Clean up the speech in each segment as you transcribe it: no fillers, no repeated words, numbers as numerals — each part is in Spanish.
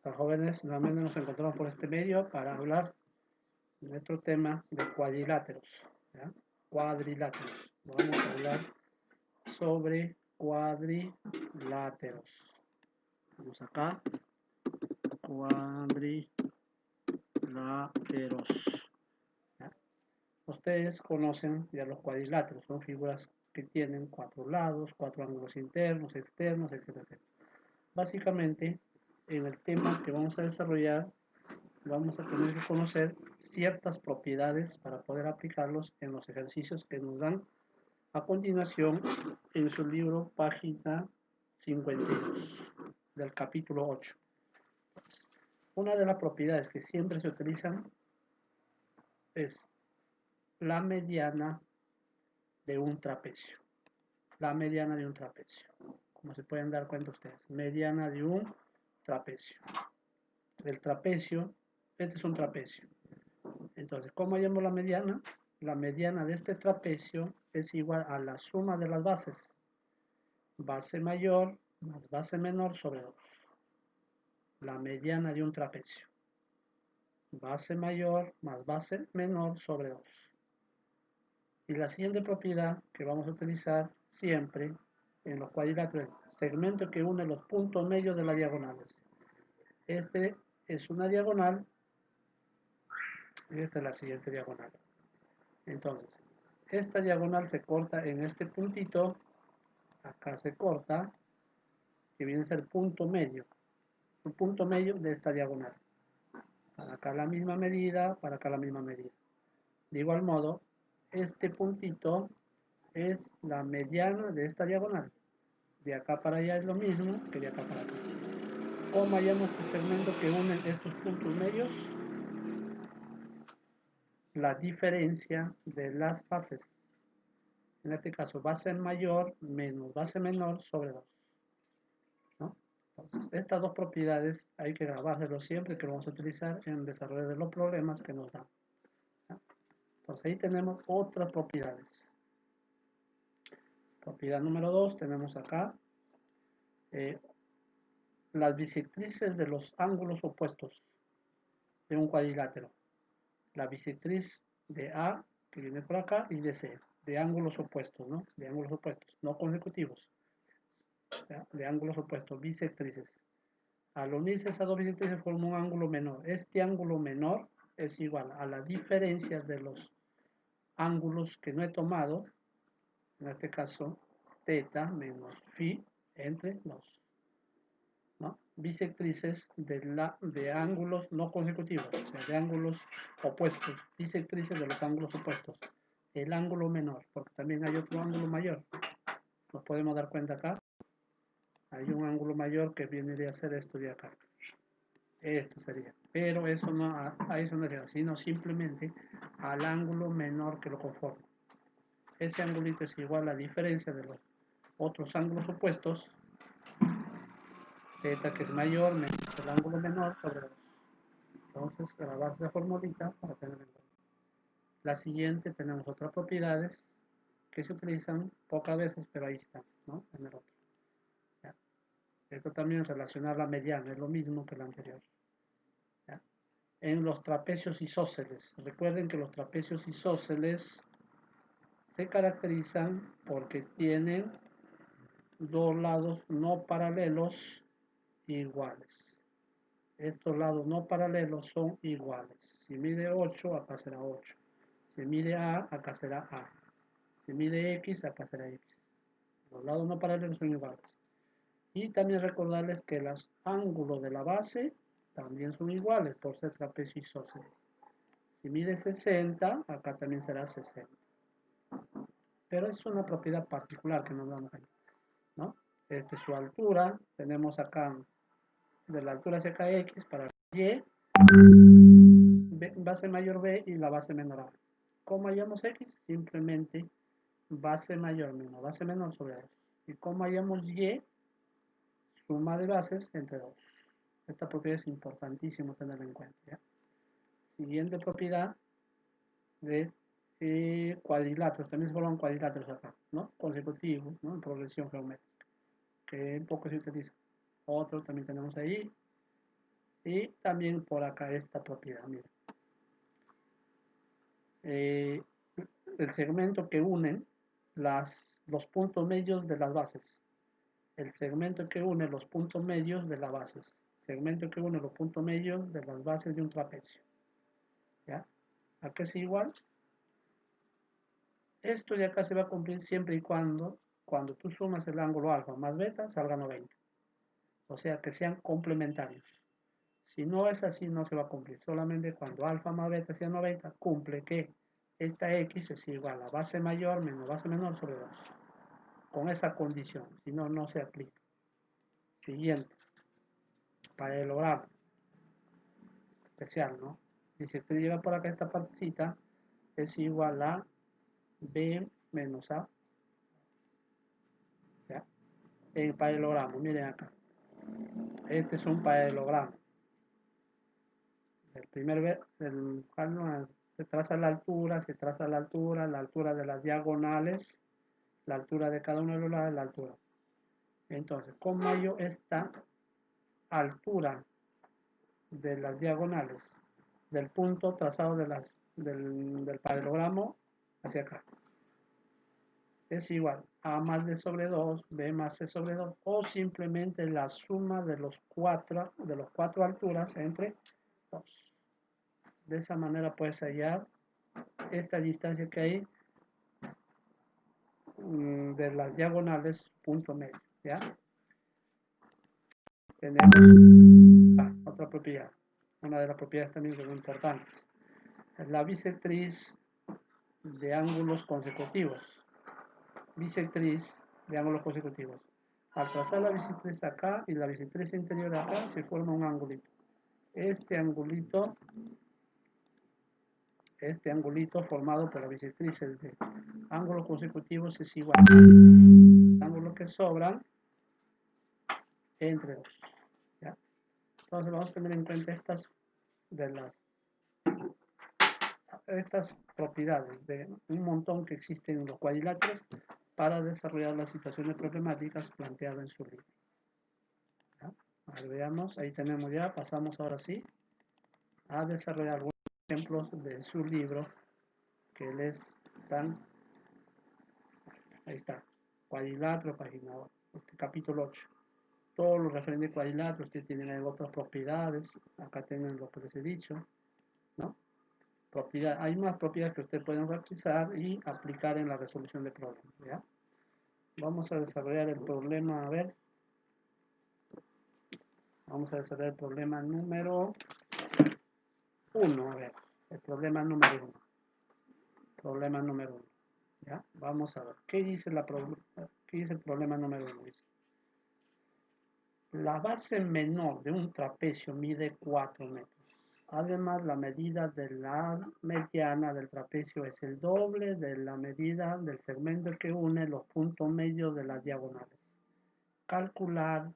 tal, jóvenes? Nuevamente nos encontramos por este medio para hablar de nuestro tema de cuadriláteros. ¿Ya? Cuadriláteros. Vamos a hablar sobre cuadriláteros. Vamos acá. Cuadriláteros. ¿Ya? Ustedes conocen ya los cuadriláteros. Son figuras que tienen 4 lados, 4 ángulos internos, externos, etcétera, etcétera. Básicamente, en el tema que vamos a desarrollar, vamos a tener que conocer ciertas propiedades para poder aplicarlos en los ejercicios que nos dan a continuación en su libro, página 52 del capítulo 8. Una de las propiedades que siempre se utilizan es la mediana de un trapecio. La mediana de un trapecio. Como se pueden dar cuenta ustedes, mediana de un trapecio. El trapecio, este es un trapecio. Entonces, ¿cómo hallamos la mediana? La mediana de este trapecio es igual a la suma de las bases. Base mayor más base menor sobre 2. La mediana de un trapecio. Base mayor más base menor sobre 2. Y la siguiente propiedad que vamos a utilizar siempre en los cuadriláteros es segmento que une los puntos medios de las diagonales. Este es una diagonal y esta es la siguiente diagonal. Entonces, esta diagonal se corta en este puntito, acá se corta, que viene a ser punto medio, un punto medio de esta diagonal. Para acá la misma medida, para acá la misma medida. De igual modo, este puntito es la mediana de esta diagonal. De acá para allá es lo mismo que de acá para acá. ¿Cómo hallamos este segmento que une estos puntos medios? La diferencia de las bases. En este caso, base mayor menos base menor sobre 2. ¿No? Entonces, estas dos propiedades hay que grabárselos siempre que lo vamos a utilizar en el desarrollo de los problemas que nos dan. ¿No? Entonces, ahí tenemos otras propiedades. Propiedad número 2, tenemos acá las bisectrices de los ángulos opuestos de un cuadrilátero. La bisectriz de A, que viene por acá, y de C, de ángulos opuestos, ¿no? De ángulos opuestos, no consecutivos. ¿Ya? De ángulos opuestos, bisectrices. Al unirse esas dos bisectrices forma un ángulo menor. Este ángulo menor es igual a la diferencia de los ángulos que no he tomado, en este caso, teta menos phi entre 2. ¿No? Bisectrices de ángulos no consecutivos, o sea, de ángulos opuestos, bisectrices de los ángulos opuestos. El ángulo menor, porque también hay otro ángulo mayor. Nos podemos dar cuenta acá. Hay un ángulo mayor que viene a ser esto de acá. Esto sería. Pero eso no, a eso no llega, sino simplemente al ángulo menor que lo conforma. Ese ángulo es igual a la diferencia de los otros ángulos opuestos. Θ que es mayor menos el ángulo menor sobre 2. Entonces, grabar esa formulita para tener en cuenta. La siguiente tenemos otras propiedades que se utilizan pocas veces, pero ahí están, ¿no? En el otro. ¿Ya? Esto también relacionar la mediana, es lo mismo que la anterior. ¿Ya? En los trapecios isósceles, recuerden que los trapecios isósceles se caracterizan porque tienen dos lados no paralelos iguales. Estos lados no paralelos son iguales. Si mide 8, acá será 8. Si mide A, acá será A. Si mide X, acá será X. Los lados no paralelos son iguales. Y también recordarles que los ángulos de la base también son iguales por ser trapecio isósceles. Si mide 60, acá también será 60. Pero es una propiedad particular que nos damos ahí, ¿no? Esta es su altura. Tenemos acá de la altura hacia acá X para Y, base mayor B y la base menor A. ¿Cómo hallamos X? Simplemente base mayor menos base menor sobre 2. ¿Y cómo hallamos Y? Suma de bases entre 2. Esta propiedad es importantísimo tenerla en cuenta. ¿Ya? Siguiente propiedad de cuadriláteros. También se forman cuadriláteros acá, ¿no? Consecutivos, ¿no? En progresión geométrica, que un poco se utiliza. Otro también tenemos ahí. Y también por acá esta propiedad, miren. El segmento que unen los puntos medios de las bases. El segmento que une los puntos medios de las bases. Segmento que une los puntos medios de las bases de un trapecio. ¿Ya? Acá es igual. Esto de acá se va a cumplir siempre y cuando tú sumas el ángulo alfa más beta salga 90. O sea, que sean complementarios. Si no es así, no se va a cumplir. Solamente cuando alfa más beta sea 90, cumple que esta x es igual a base mayor menos base menor sobre 2. Con esa condición. Si no, no se aplica. Siguiente. Paralelogramo. Especial, ¿no? Dice que llega por acá esta partecita es igual a b menos a. ¿Ya? El paralelogramo, miren acá. Este es un paralelogramo. El primer se traza la altura la altura de las diagonales, la altura de cada uno de los lados, la altura. Entonces, ¿cómo hallo esta altura de las diagonales del punto trazado del paralelogramo hacia acá? Es igual a más d sobre 2, b más c sobre 2, o simplemente la suma de los cuatro alturas entre 2. De esa manera puedes hallar esta distancia que hay de las diagonales punto medio. ¿Ya? Tenemos otra propiedad, una de las propiedades también muy importantes, la bisectriz de ángulos consecutivos. Bisectriz de ángulos consecutivos. Al trazar la bisectriz acá y la bisectriz interior acá, se forma un angulito. Este angulito formado por las bisectrices de ángulos consecutivos es igual a los ángulos que sobran entre 2. ¿Ya? Entonces vamos a tener en cuenta estas propiedades de un montón que existen en los cuadriláteros para desarrollar las situaciones problemáticas planteadas en su libro. ¿Ya? A ver, veamos, ahí tenemos ya, pasamos ahora sí a desarrollar algunos ejemplos de su libro que les están, ahí está, cuadrilátero, página 8, capítulo 8. Todos los referentes cuadriláteros que tienen otras propiedades, acá tienen lo que les he dicho, ¿no? Hay más propiedades que ustedes pueden realizar y aplicar en la resolución de problemas, ¿ya? Vamos a desarrollar el problema, a ver. Vamos a desarrollar el problema número 1, a ver. El problema número 1. Problema número 1. ¿Ya? Vamos a ver. ¿Qué dice el problema número 1? Dice, la base menor de un trapecio mide 4 metros. Además, la medida de la mediana del trapecio es el doble de la medida del segmento que une los puntos medios de las diagonales. Calcular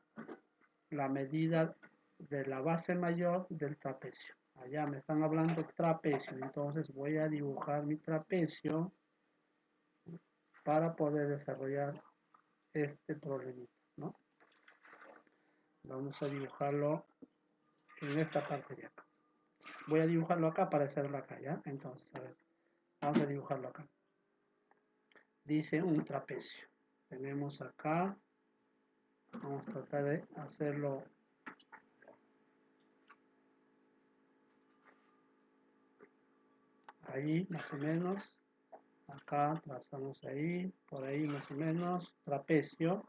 la medida de la base mayor del trapecio. Allá me están hablando trapecio, entonces voy a dibujar mi trapecio para poder desarrollar este problemita, ¿no? Vamos a dibujarlo en esta parte de acá. Voy a dibujarlo acá para hacerlo acá, ¿ya? Entonces, a ver, vamos a dibujarlo acá. Dice un trapecio. Tenemos acá, vamos a tratar de hacerlo ahí, más o menos. Acá trazamos ahí, por ahí más o menos, trapecio.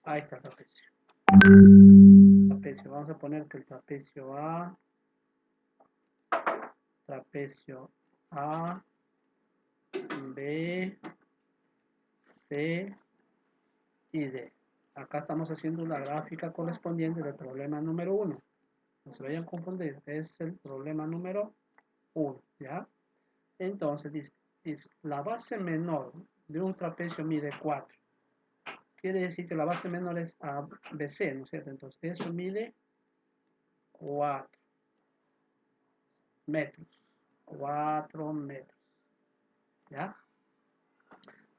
Ahí está el trapecio. Vamos a poner que el trapecio A, B, C y D. Acá estamos haciendo una gráfica correspondiente del problema número 1. No se vayan a confundir, es el problema número 1, ¿ya? Entonces dice, la base menor de un trapecio mide 4. Quiere decir que la base menor es ABC, ¿no es cierto? Entonces eso mide 4 metros. 4 metros. ¿Ya?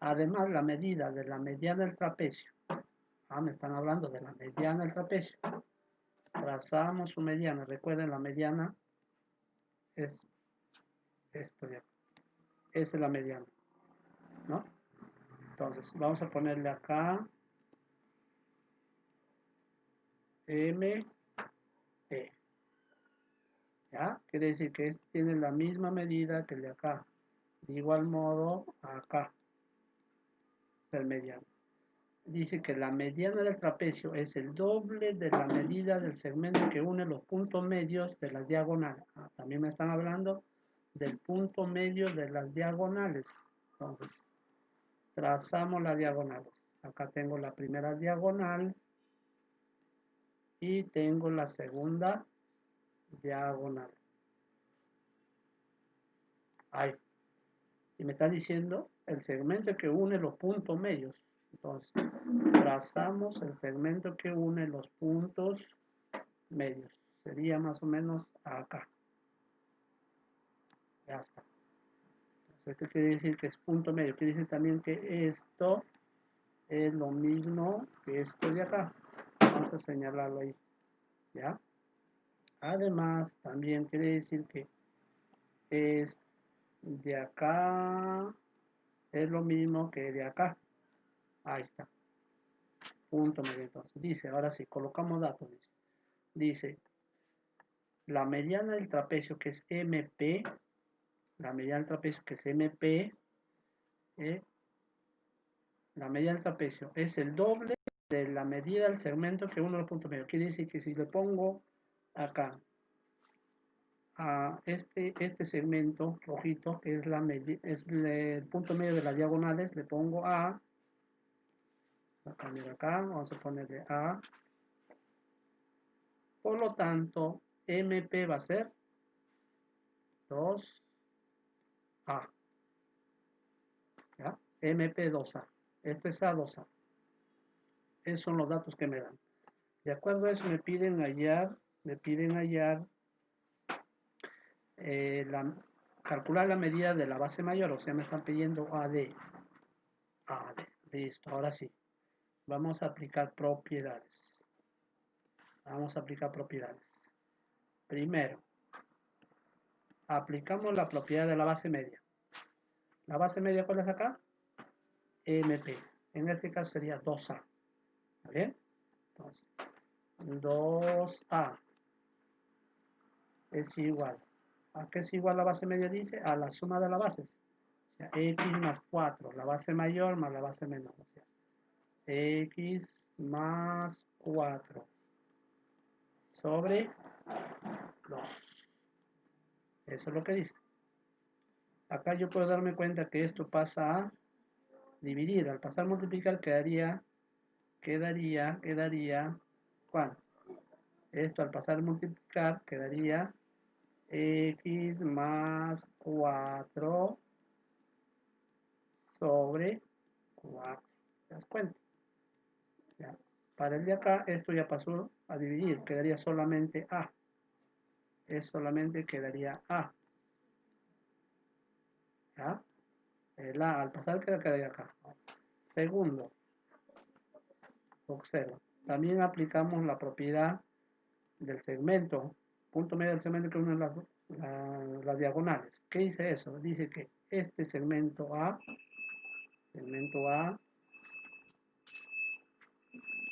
Además, la medida de la mediana del trapecio me están hablando de la mediana del trapecio. Trazamos su mediana. Recuerden, la mediana es esto de acá. Esta es la mediana, ¿no? Entonces, vamos a ponerle acá M, E. ¿Ya? Quiere decir que tiene la misma medida que el de acá. De igual modo, acá, el mediano. Dice que la mediana del trapecio es el doble de la medida del segmento que une los puntos medios de las diagonales. También me están hablando del punto medio de las diagonales. Entonces, trazamos las diagonales. Acá tengo la primera diagonal y tengo la segunda diagonal. Ahí. Y me está diciendo el segmento que une los puntos medios. Entonces, trazamos el segmento que une los puntos medios. Sería más o menos acá. Ya está. Entonces, esto quiere decir que es punto medio. Quiere decir también que esto es lo mismo que esto de acá. Vamos a señalarlo ahí. ¿Ya? Además, también quiere decir que es de acá es lo mismo que de acá. Ahí está. Punto medio. Entonces, dice, ahora sí, colocamos datos. Dice, la mediana del trapecio que es MP, la mediana del trapecio que es MP, la mediana del trapecio es el doble de la medida del segmento que une los puntos medios. Quiere decir que si le pongo acá a este segmento rojito, que es, el punto medio de las diagonales, le pongo A, voy a cambiar acá, vamos a ponerle A. Por lo tanto, MP va a ser 2A. ¿Ya? MP2A. Este es A2A. Esos son los datos que me dan. De acuerdo a eso me piden hallar calcular la medida de la base mayor, o sea, me están pidiendo AD. Listo, ahora sí. Vamos a aplicar propiedades. Primero, aplicamos la propiedad de la base media. ¿La base media cuál es acá? MP. En este caso sería 2A. ¿Está bien? Entonces, 2A es igual. ¿A qué es igual la base media? Dice a la suma de las bases. O sea, X más 4, la base mayor más la base menor. O sea, X más 4 sobre 2. Eso es lo que dice. Acá yo puedo darme cuenta que esto pasa a dividir. Al pasar a multiplicar quedaría, ¿cuánto? Esto al pasar a multiplicar quedaría X más 4 sobre 4. ¿Te das cuenta? ¿Ya? Para el de acá, esto ya pasó a dividir. Quedaría solamente A. Solamente quedaría A. ¿Ya? El A al pasar quedaría acá. Segundo, observa. También aplicamos la propiedad del segmento, punto medio del segmento que une las diagonales. ¿Qué dice eso? Dice que este segmento A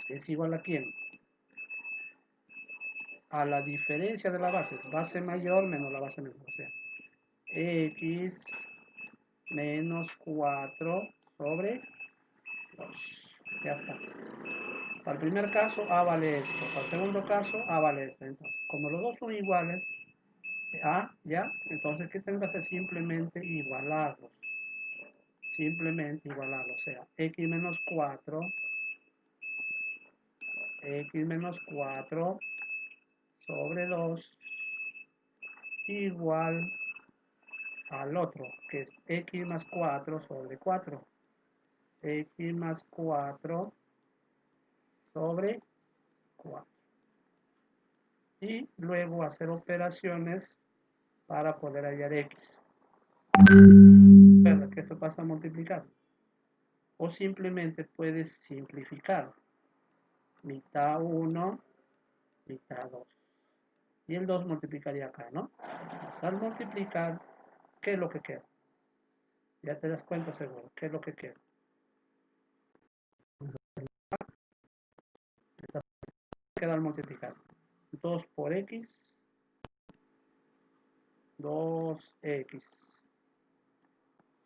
es igual a ¿quién? A la diferencia de las bases, base mayor menos la base menor, o sea, X menos 4 sobre 2. Ya está. Para el primer caso, A vale esto. Para el segundo caso, A vale esto. Entonces, como los dos son iguales, A, ¿ya? Entonces, ¿qué tengo que hacer? Simplemente igualarlos. O sea, X menos 4 sobre 2 igual al otro, que es X más 4 sobre 4. X más 4 sobre 4. Y luego hacer operaciones para poder hallar X. Recuerda que esto pasa a multiplicar. O simplemente puedes simplificar. mitad 1, mitad 2. Y el 2 multiplicaría acá, ¿no? Al multiplicar, ¿qué es lo que queda? Ya te das cuenta seguro, ¿qué es lo que queda? Queda al multiplicar. 2 por x, 2x.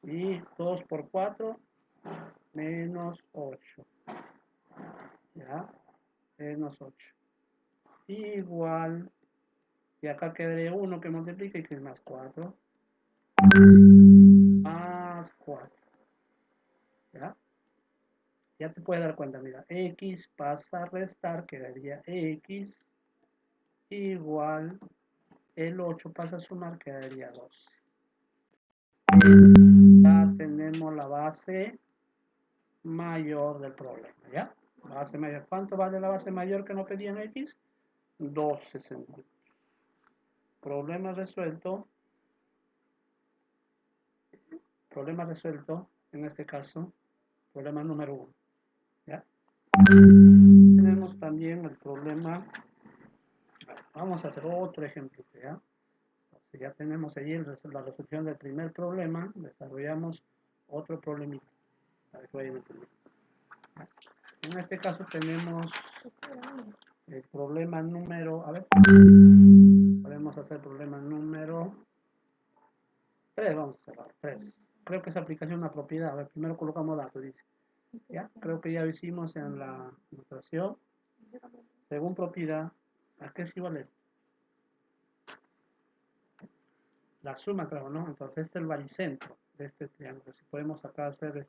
Y 2 por 4, menos 8. ¿Ya? Menos 8. Igual, y acá quedaría 1 que multiplica y que es más 4. Más 4. ¿Ya? Ya te puedes dar cuenta, mira, x pasa a restar, quedaría x igual, el 8 pasa a sumar, quedaría 12. Ya tenemos la base mayor del problema, ¿ya? Base mayor. ¿Cuánto vale la base mayor que no pedían x? 12 centímetros. Problema resuelto. Problema resuelto, en este caso, problema número 1, ¿ya? Tenemos también el problema, vamos a hacer otro ejemplo, ¿ya? Entonces ya tenemos ahí la resolución del primer problema, desarrollamos otro problemita, para que vayan entendiendo. En este caso tenemos el problema número, a ver, podemos hacer el problema número 3, vamos a cerrar, 3. Creo que esa aplicación es una propiedad, a ver, primero colocamos datos, dice. ¿Ya? Creo que ya lo hicimos en la ilustración. Según propiedad, ¿a qué es igual esto? La suma, claro, ¿no? Entonces este es el baricentro de este triángulo. Si podemos acá hacer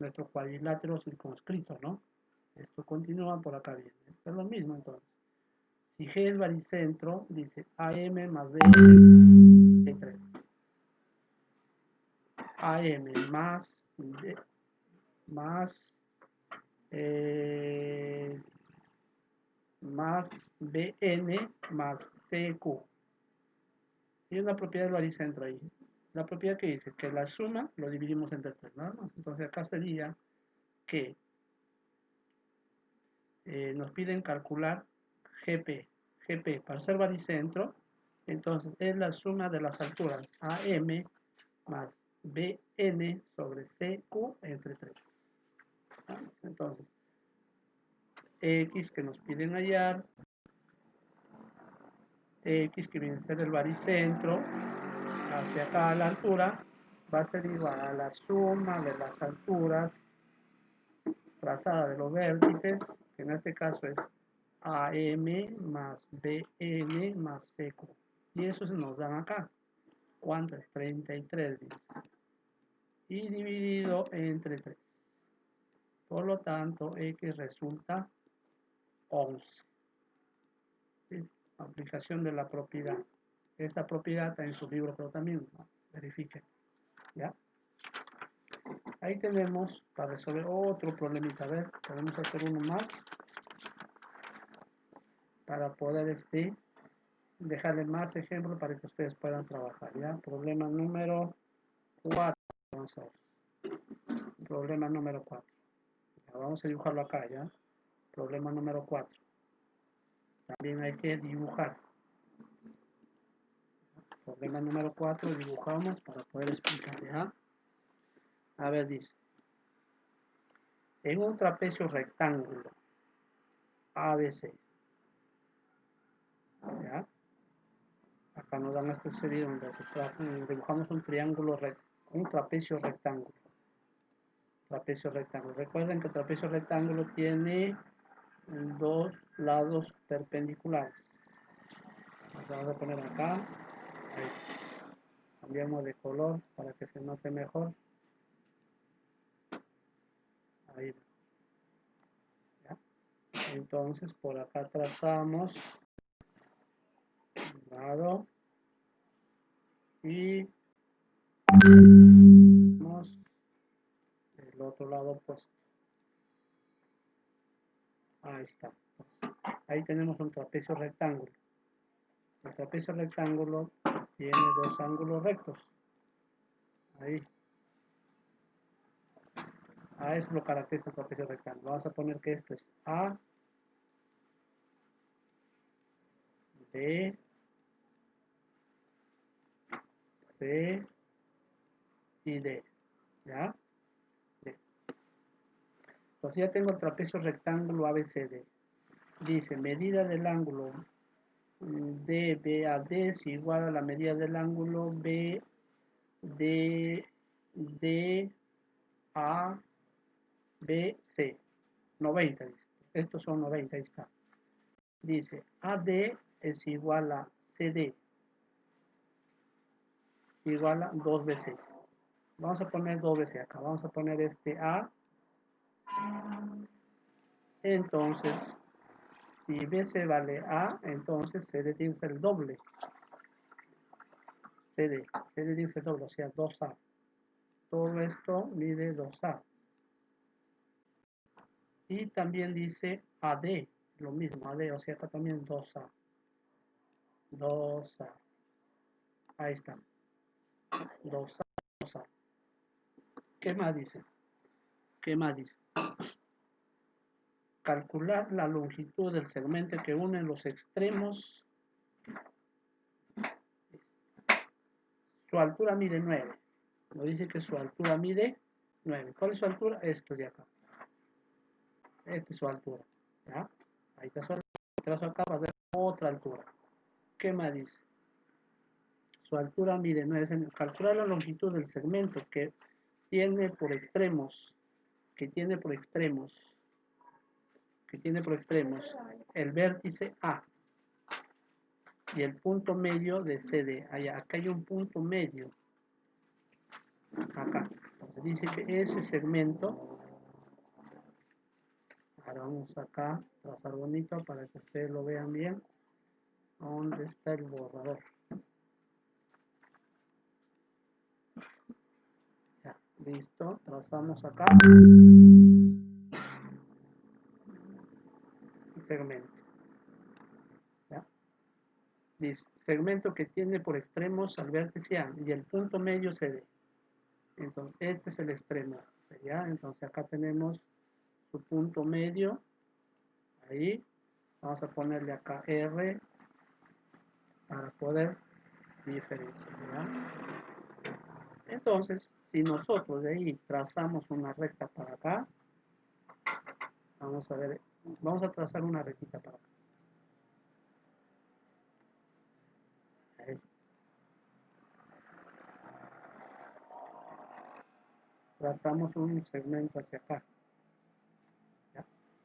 nuestro cuadrilátero circunscrito, ¿no? Esto continúa por acá bien. Esto es lo mismo entonces. Si G es baricentro, dice AM más BM de 3. AM más B, más más BN más CQ. Y una propiedad del baricentro ahí. La propiedad que dice que la suma lo dividimos entre 3, nada más. Entonces acá sería que nos piden calcular GP. GP para ser baricentro, entonces es la suma de las alturas AM más BN sobre CQ entre 3. Entonces, X que nos piden hallar, X que viene a ser el baricentro, hacia acá a la altura, va a ser igual a la suma de las alturas trazada de los vértices, que en este caso es AM más BN más CQ. Y eso se nos dan acá. ¿Cuánto es? 33, dice. Y dividido entre 3. Por lo tanto, X resulta 11. ¿Sí? Aplicación de la propiedad. Esta propiedad está en su libro, pero también, ¿no? Verifiquen. ¿Ya? Ahí tenemos para resolver otro problemita. A ver, podemos hacer uno más para poder dejarle más ejemplos para que ustedes puedan trabajar. ¿Ya? Problema número 4. Vamos a ver. Problema número 4. Ya, vamos a dibujarlo acá, ¿ya? Problema número 4. También hay que dibujar. Problema número 4 dibujamos para poder explicar, ¿ya? A ver, dice. En un trapecio rectángulo ABC, ¿ya? Acá nos dan esta serie donde dibujamos un triángulo, un trapecio rectángulo. Trapecio rectángulo. Recuerden que el trapecio rectángulo tiene dos lados perpendiculares. Nos vamos a poner acá. Ahí. Cambiamos de color para que se note mejor. Ahí. ¿Ya? Entonces por acá trazamos un lado y el otro lado opuesto. Ahí está. Ahí tenemos un trapecio rectángulo. El trapecio rectángulo tiene dos ángulos rectos. Ahí. A eso lo caracteriza el trapecio rectángulo. Vamos a poner que esto es A B, C y D. ¿Ya? D. Entonces ya tengo el trapecio rectángulo ABCD. Dice, medida del ángulo de B a D es igual a la medida del ángulo B D A B C. 90, dice. Estos son 90, ahí está. Dice, AD es igual a CD, igual a 2BC. Vamos a poner 2BC acá. Vamos a poner este A. Entonces, si BC vale A, entonces CD tiene que ser el doble. CD tiene que ser doble, o sea, 2A. Todo esto mide 2A. Y también dice AD, lo mismo, AD, o sea, acá también 2A. 2A. Ahí está. 2A, 2A. ¿Qué más dice? ¿Qué más dice? Calcular la longitud del segmento que une los extremos. Su altura mide 9. Nos dice que su altura mide 9. ¿Cuál es su altura? Esto de acá. Esta es su altura. ¿Ya? Ahí está su altura. Trazo acá para ver otra altura. ¿Qué más dice? Su altura mide 9. Calcular la longitud del segmento que tiene por extremos. El vértice A y el punto medio de CD. Allá, acá hay un punto medio. Acá. Entonces dice que ese segmento, ahora vamos acá, trazar bonito para que ustedes lo vean bien. ¿Dónde está el borrador? Ya, listo, trazamos acá. Segmento. ¿Ya? Dice, segmento que tiene por extremos al vértice A y el punto medio CD. Entonces, este es el extremo. ¿Ya? Entonces, acá tenemos su punto medio. Ahí. Vamos a ponerle acá R para poder diferenciar. ¿Ya? Entonces, si nosotros de ahí trazamos una recta para acá, vamos a ver, vamos a trazar una rectita para acá. Ahí. Trazamos un segmento hacia acá. ¿Ya?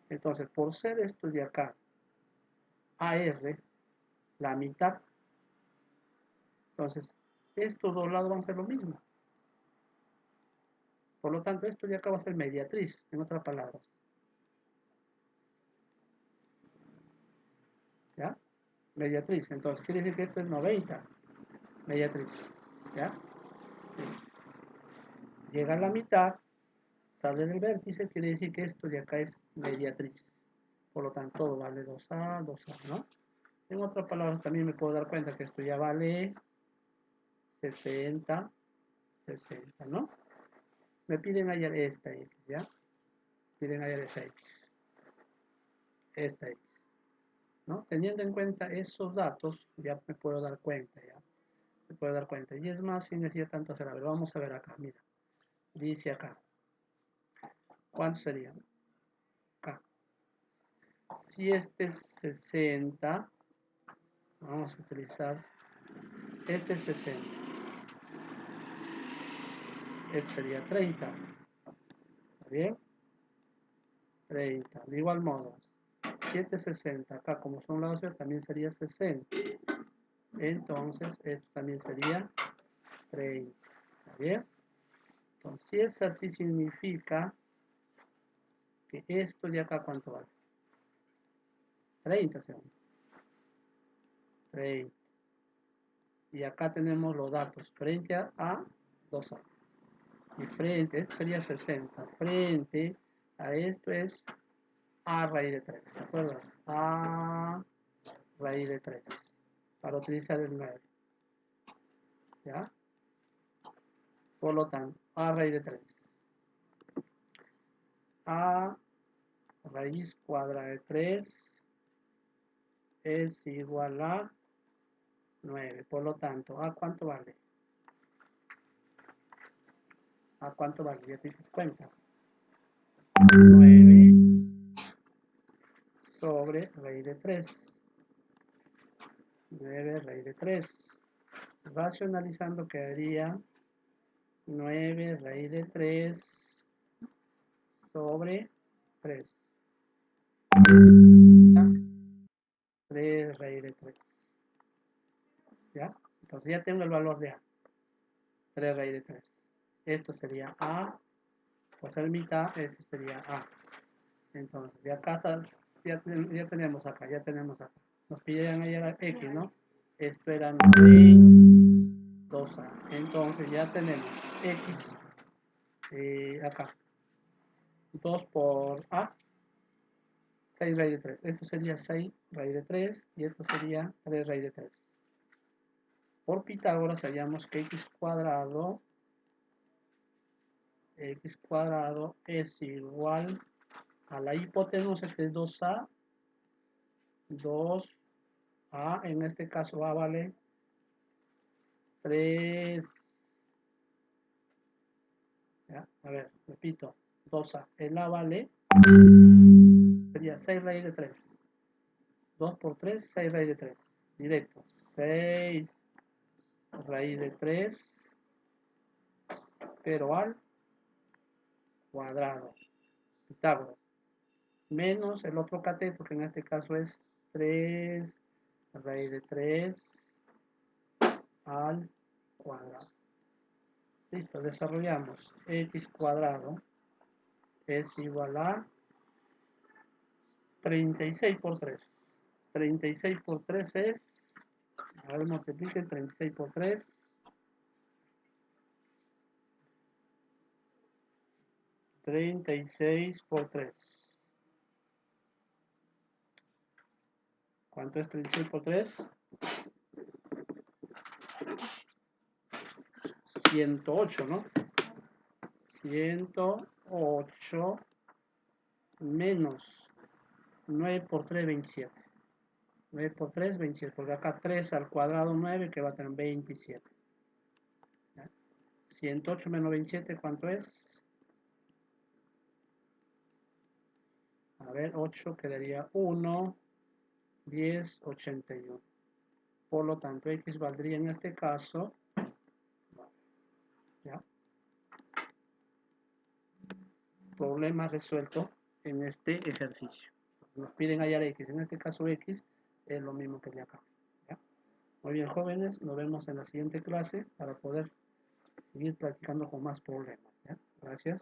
Entonces, por ser esto de acá, AR, la mitad, entonces, estos dos lados van a ser lo mismo. Por lo tanto, esto de acá va a ser mediatriz, en otras palabras. ¿Ya? Mediatriz. Entonces, quiere decir que esto es 90. Mediatriz. ¿Ya? Llega a la mitad, sale del vértice, quiere decir que esto de acá es mediatriz. Por lo tanto, todo vale 2A, 2A, ¿no? En otras palabras, también me puedo dar cuenta que esto ya vale 60, 60, ¿no? Me piden hallar esta X, ¿ya? Piden hallar esa X. Esta X, ¿no? Teniendo en cuenta esos datos, ya me puedo dar cuenta, ¿ya? Me puedo dar cuenta. Y es más, sin necesidad tanto hacer. A ver, vamos a ver acá, mira. Dice acá. ¿Cuánto sería? Acá. Si este es 60, vamos a utilizar, este es 60. Este sería 30. ¿Está bien? 30. De igual modo, 760 acá, como son lados, también sería 60. Entonces, esto también sería 30. ¿Está bien? Entonces, si es así, significa que esto de acá, ¿cuánto vale? 30 segundos. 30. Y acá tenemos los datos. Frente a 2A. Y frente, esto sería 60. Frente a esto es A raíz de 3. ¿Te acuerdas? A raíz de 3. Para utilizar el 9. ¿Ya? Por lo tanto, A raíz de 3. A raíz cuadrada de 3 es igual a 9. Por lo tanto, ¿a cuánto vale? ¿A cuánto vale? Ya te das cuenta. 9 sobre raíz de 3. 9 raíz de 3. Racionalizando quedaría 9 raíz de 3 sobre 3. 3 raíz de 3. ¿Ya? Entonces ya tengo el valor de A. 3 raíz de 3. Esto sería A. Por ser mitad, esto sería A. Entonces, ya acá está, ya tenemos acá, ya tenemos acá. Nos pidieron ayer a X, ¿no? Esto era 2A. Entonces ya tenemos X acá. 2 por A, 6 raíz de 3. Esto sería 6 raíz de 3 y esto sería 3 raíz de 3. Por Pitágoras hallamos que X cuadrado es igual a la hipotenusa, que es 2A, 2A, en este caso A vale 3, ¿ya? A ver, repito, 2A, el A vale, sería 6 raíz de 3, 2 por 3, 6 raíz de 3, directo, 6 raíz de 3, pero al cuadrado, Pitágoras, menos el otro cateto, que en este caso es 3 raíz de 3 al cuadrado. Listo, desarrollamos X cuadrado es igual a 36 por 3. 36 por 3 es, a ver, multipliquen 36 por 3. 36 por 3. ¿Cuánto es 36 por 3? 108, ¿no? 108 menos 9 por 3, 27. 9 por 3, 27. Porque acá 3 al cuadrado 9, que va a tener 27. ¿Ya? 108 menos 27, ¿cuánto es? A ver, 8 quedaría 1, 10, 81. Por lo tanto, X valdría en este caso, ¿ya? Problema resuelto en este ejercicio. Nos piden hallar X, en este caso X es lo mismo que de acá, ¿ya? Muy bien, jóvenes, nos vemos en la siguiente clase para poder seguir practicando con más problemas, ¿ya? Gracias.